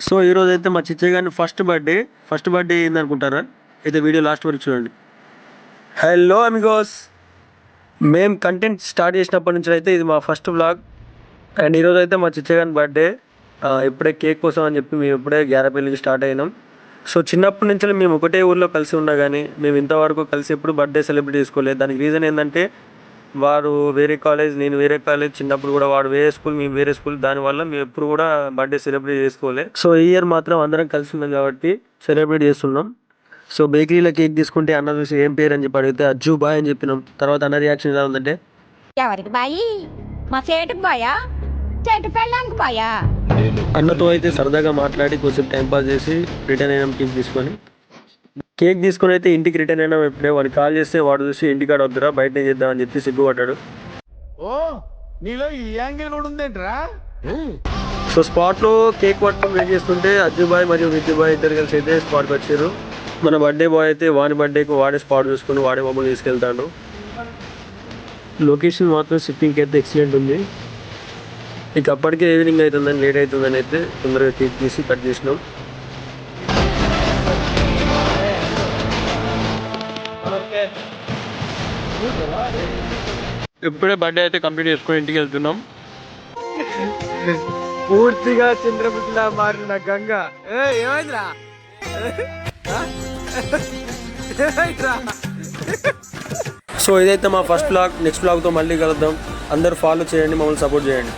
So ఈరోజు అయితే మా చిచ్చయ్య గారిని ఫస్ట్ బర్త్డే ఏందనుకుంటారా? అయితే వీడియో లాస్ట్ వరకు చూడండి. హలో అమిగోస్, మేము కంటెంట్ స్టార్ట్ చేసినప్పటి నుంచి అయితే ఇది మా ఫస్ట్ వ్లాగ్. అండ్ ఈరోజు అయితే మా చిచ్చయ్య గారి బర్త్డే. ఇప్పుడే కేక్ కోసం అని చెప్పి మేము ఇప్పుడే గ్యారపల్లికి స్టార్ట్ అయినాం. సో చిన్నప్పటి నుంచి మేము ఒకటే ఊర్లో కలిసి ఉన్నా కానీ మేము ఇంతవరకు కలిసి ఎప్పుడు బర్త్డే సెలబ్రేట్ చేసుకోలేదు. దానికి రీజన్ ఏంటంటే వాడు వేరే కాలేజ్, నేను వేరే కాలేజ్. చిన్నప్పుడు కూడా వాడు వేరే స్కూల్, మేము వేరే స్కూల్. దానివల్ల మేము ఎప్పుడు కూడా బర్త్డే సెలబ్రేట్ చేసుకోలేదు. సో ఈ ఇయర్ మాత్రం అందరం కలిసి ఉన్నాం కాబట్టి సెలబ్రేట్ చేస్తున్నాం. సో బేకరీలో కేక్ తీసుకుంటే అన్న చూసి ఏం పేరు అని చెప్పి అడిగితే అజ్జు బాయ్ అని చెప్పినాం. తర్వాత అన్న రియాక్షన్ ఎలా ఉందంటే, ఎవరికి బాయి? మా సేటుకు బాయా? చెట్టు పెళ్ళానికి బాయా? అన్నతో అయితే సరదాగా మాట్లాడి కొంచెం టైంపాస్ చేసి రిటర్న్ అయినాం. కేక్ తీసుకొని అయితే ఇంటికి రిటర్న్ అయినా ఎప్పుడే వాడికి కాల్ చేస్తే వాడు చూసి ఇంటికాడ వద్దురా బయటనే చేద్దామని చెప్పి సిగ్గుపడ్డాడు. నీలో ఈ యాంగిల్ కూడా ఉందేంట్రా? సో స్పాట్లో కేక్ పట్టుకొని వెయిట్ చేస్తుంటే అజ్జుబాయ్ మరియు విద్యుబాయ్ ఇద్దరు కలిసి అయితే స్పాట్కి వచ్చారు. మన బర్త్డే బాయ్ అయితే వాడి బర్త్డేకి వాడే స్పాట్ చూసుకుని వాడే మమ్మల్ని తీసుకెళ్తాడు. లొకేషన్ మాత్రం సిట్టింగ్కి అయితే ఎక్సలెంట్ ఉంది. ఇక అప్పటికే ఈవినింగ్ అవుతుందని, లేట్ అవుతుందని అయితే తొందరగా కేక్ తీసి కట్ చేసినాం. ఇప్పుడే బర్త్డే అయితే కంప్లీట్ చేసుకొని ఇంటికి వెళ్తున్నాం. పూర్తిగా చంద్రముఖిలా మారిన గంగ. ఏమైందిరా? సో ఇదైతే మా ఫస్ట్ వ్లాగ్. నెక్స్ట్ వ్లాగ్తో మళ్ళీ కలుద్దాం. అందరూ ఫాలో చేయండి, మమ్మల్ని సపోర్ట్ చేయండి.